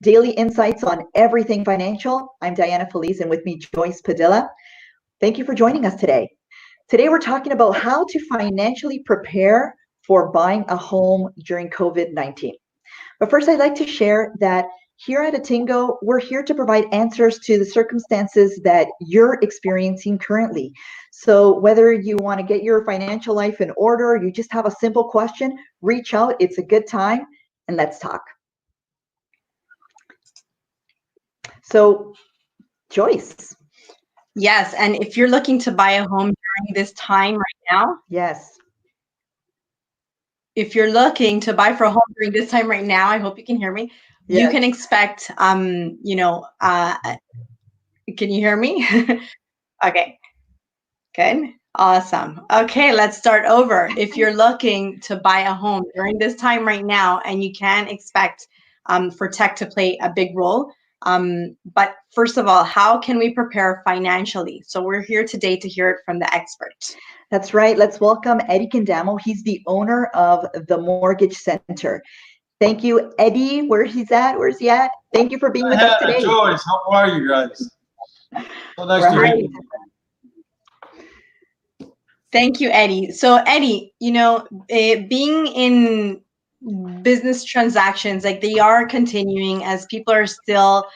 daily insights on everything financial. I'm Diana Feliz, and with me, Joyce Padilla. Thank you for joining us today. Today, we're talking about how to financially prepare for buying a home during COVID-19. But first, I'd like to share that here at Attingo, we're here to provide answers to the circumstances that you're experiencing currently. So whether you want to get your financial life in order, or you just have a simple question, reach out. It's a good time, and let's talk. So, Joyce. Yes, and if you're looking to buy a home during this time right now, Yes. if you're looking to buy for a home during this time right now, I hope you can hear me. Yes. You can expect, can you hear me? Okay, good, awesome. Okay, let's start over. If you're looking to buy a home during this time right now, and you can expect for tech to play a big role. But first of all, how can we prepare financially? So we're here today to hear it from the expert. That's right. Let's welcome Eddie Condamo. He's the owner of the Mortgage Center. Thank you, Eddie. Where's he at? Thank you for being with us today. Joyce, how are you guys? So nice to meet you. Thank you, Eddie. So Eddie, being in business transactions, like they are continuing as people are still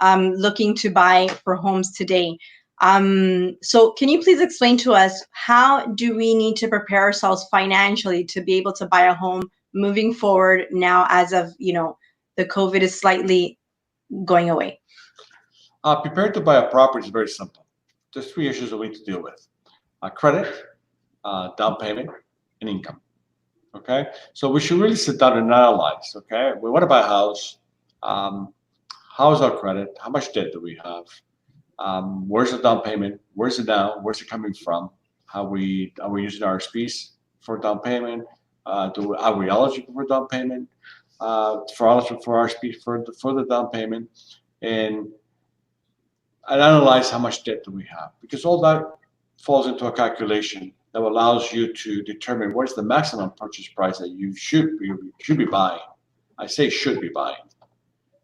looking to buy for homes today. So can you please explain to us, how do we need to prepare ourselves financially to be able to buy a home moving forward now, as of, the COVID is slightly going away? Preparing to buy a property is very simple. There's three issues that we need to deal with: credit, down payment, and income. Okay, so we should really sit down and analyze. Okay, we want to buy a house. How's our credit? How much debt do we have? Where's the down payment? Where's it now? Where's it coming from? Are we using RSPs for down payment? Are we eligible for down payment? eligible for RSP for the down payment, and analyze how much debt do we have, because all that falls into a calculation that allows you to determine what is the maximum purchase price that you should be buying. I say should be buying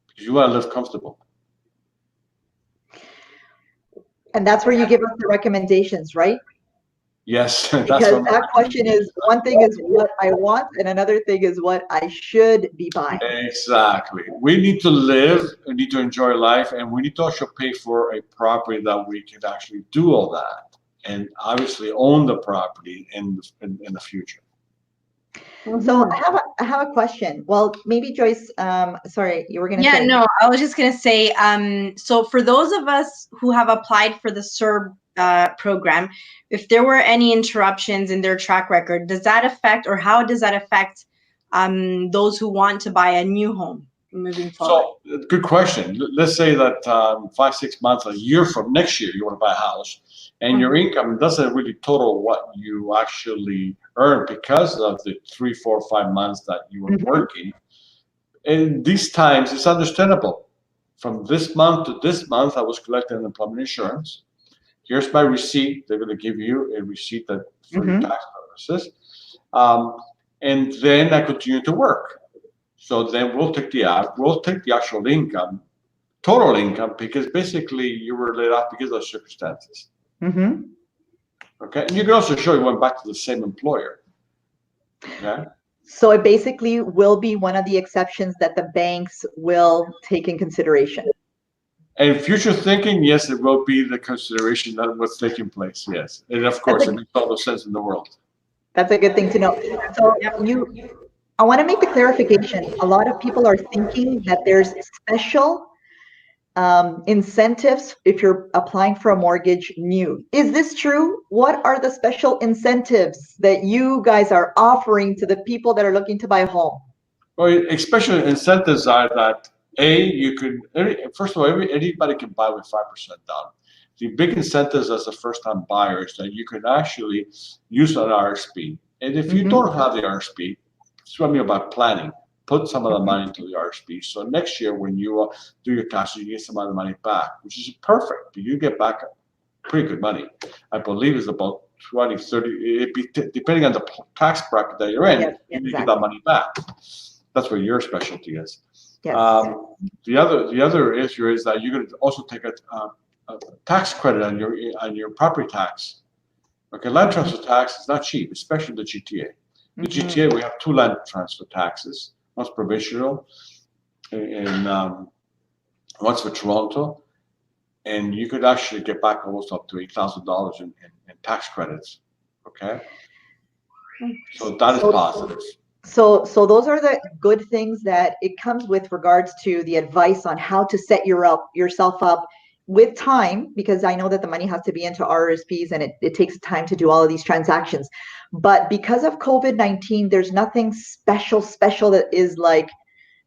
because you want to live comfortable. And that's where you give us the recommendations, right? Yes. Because that question is, one thing is what I want, and another thing is what I should be buying. Exactly. We need to live, we need to enjoy life, and we need to also pay for a property that we can actually do all that, and obviously own the property in the future. So I have a question. Well, maybe Joyce, sorry, you were going to say. Yeah, no, I was just going to say, so for those of us who have applied for the CERB program, if there were any interruptions in their track record, does that affect, or how does that affect those who want to buy a new home moving forward? So, good question. Let's say that 5-6 months, a year from next year, you want to buy a house, and your income doesn't really total what you actually earn because of the 3, 4, 5 months that you were working. In these times, it's understandable. From this month to this month, I was collecting unemployment insurance. Here's my receipt. They're going to give you a receipt that for your tax purposes. And then I continue to work. So then we'll take the actual income, total income, because basically you were laid off because of circumstances. Okay, and you can also show you went back to the same employer. Okay. So it basically will be one of the exceptions that the banks will take in consideration. And future thinking, yes, it will be the consideration that what's taking place. Yes, and of course, it makes all the sense in the world. That's a good thing to know. So I want to make the clarification. A lot of people are thinking that there's special incentives if you're applying for a mortgage new. Is this true? What are the special incentives that you guys are offering to the people that are looking to buy a home? Well, special incentives are that first of all, anybody can buy with 5% down. The big incentives as a first-time buyer is that you can actually use an RSP. And if you don't have the RSP, it's what I mean about planning. Put some of the money into the RSP. So next year, when you do your taxes, you get some of the money back, which is perfect. You get back pretty good money. I believe it's about 20, 30, depending on the tax bracket that you're in, you get that money back. That's where your specialty is. Yes. The other issue is that you're going to also take a tax credit on your property tax. Okay, land transfer tax is not cheap, especially the GTA. The GTA, we have two land transfer taxes. One's provincial, and one's for Toronto. And you could actually get back almost up to $8,000 in tax credits. Okay, so that is positive. So those are the good things that it comes with regards to the advice on how to set yourself up with time, because I know that the money has to be into RRSPs and it takes time to do all of these transactions. But because of COVID-19, there's nothing special that is like,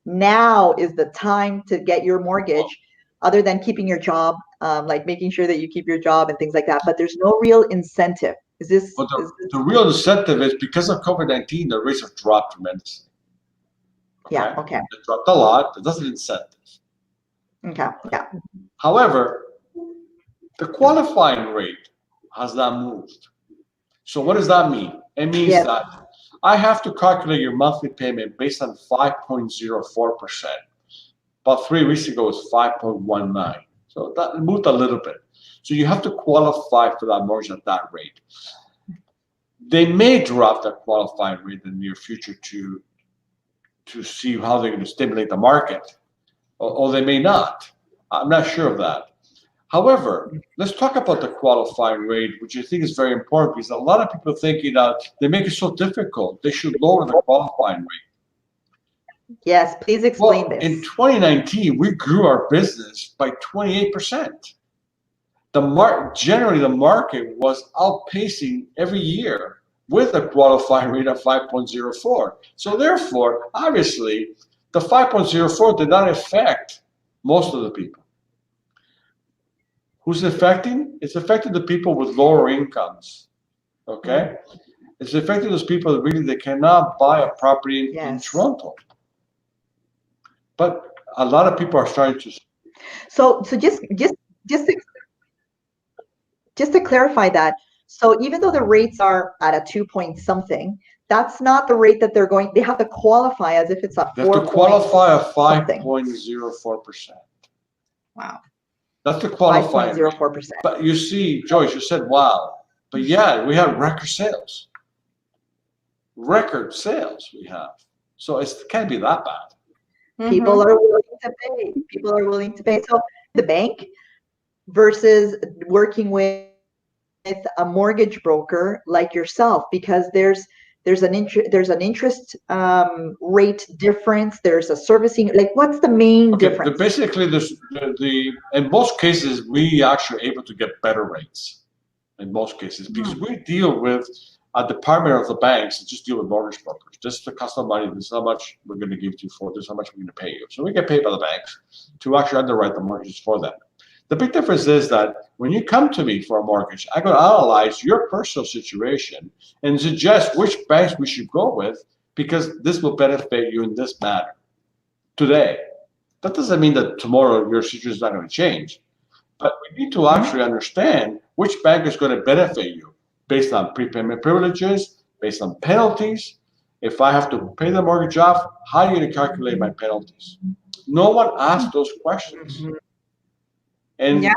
now is the time to get your mortgage, other than keeping your job, like making sure that you keep your job and things like that. But there's no real incentive. Is this? But the real incentive is because of COVID-19, the rates have dropped tremendously. Okay? Yeah. Okay. They dropped a lot. It doesn't incentive. Okay. Yeah. However, the qualifying rate has not moved. So what does that mean? It means that I have to calculate your monthly payment based on 5.04%. About 3 weeks ago, it was 5.19. So that moved a little bit. So you have to qualify for that mortgage at that rate. They may drop that qualifying rate in the near future to see how they're going to stimulate the market, or they may not. I'm not sure of that. However, let's talk about the qualifying rate, which I think is very important, because a lot of people are thinking that they make it so difficult. They should lower the qualifying rate. Yes, please explain this. In 2019, we grew our business by 28%. Generally, the market was outpacing every year with a qualifying rate of 5.04. So therefore, obviously, the 5.04 did not affect most of the people. Who's it affecting? It's affecting the people with lower incomes. Okay? It's affecting those people that really they cannot buy a property in Toronto. But a lot of people are starting to. So just to clarify that, so even though the rates are at a 2 point something, that's not the rate that they have to qualify as if it's a 4. They have to qualify at 5.04%. Wow. That's the qualifying. 5.04%. But you see, Joyce, you said, wow. But yeah, we have record sales. Record sales we have. So it can't be that bad. People are willing to pay. People are willing to pay. So the bank versus working with a mortgage broker like yourself, because there's an interest rate difference. There's a servicing. Like, what's the main difference? Basically, in most cases we actually able to get better rates. In most cases, because we deal with a department of the banks that just deal with mortgage brokers. This is the cost of money. This is how much we're going to give you for. This is how much we're going to pay you. So we get paid by the banks to actually underwrite the mortgages for them. The big difference is that when you come to me for a mortgage, I'm going to analyze your personal situation and suggest which banks we should go with, because this will benefit you in this manner today. That doesn't mean that tomorrow your situation is not going to change, but we need to actually understand which bank is going to benefit you based on prepayment privileges, based on penalties. If I have to pay the mortgage off, how are you going to calculate my penalties? No one asks those questions. And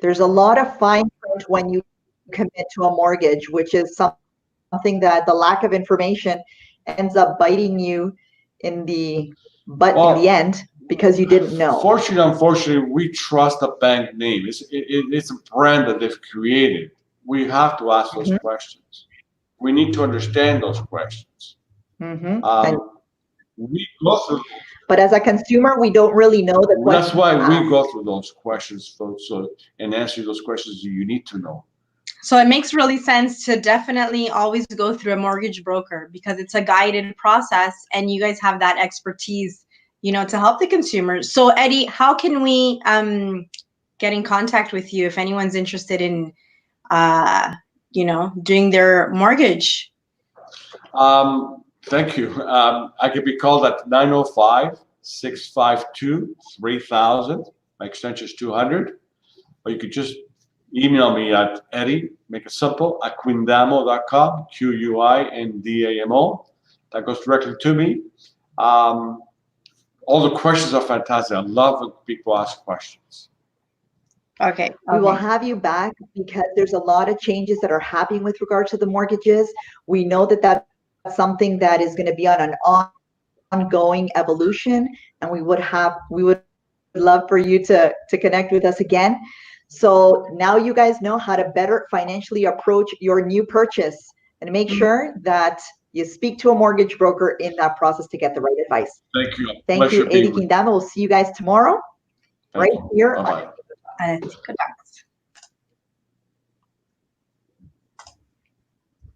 there's a lot of fine print when you commit to a mortgage, which is something that the lack of information ends up biting you in the butt in the end, because you didn't know. Unfortunately, we trust the bank name. It's a brand that they've created. We have to ask those questions. We need to understand those questions. We go through. But as a consumer, we don't really know the questions. That's why we go through those questions, and answer those questions you need to know. So it makes really sense to definitely always go through a mortgage broker, because it's a guided process and you guys have that expertise, to help the consumers. So Eddie, how can we get in contact with you if anyone's interested in, doing their mortgage? Thank you. I can be called at 905-652-3000. My extension is 200. Or you could just email me at Eddie, make it simple, at quindamo.com, Quindamo. That goes directly to me. All the questions are fantastic. I love when people ask questions. Okay. We will have you back because there's a lot of changes that are happening with regard to the mortgages. We know that that's something that is going to be on an ongoing evolution, and we would love for you to connect with us again. So now you guys know how to better financially approach your new purchase, and make sure that you speak to a mortgage broker in that process to get the right advice. Thank you. Thank you, Eddie Quindama. We'll see you guys tomorrow, right here. Bye-bye. Attingo Talks.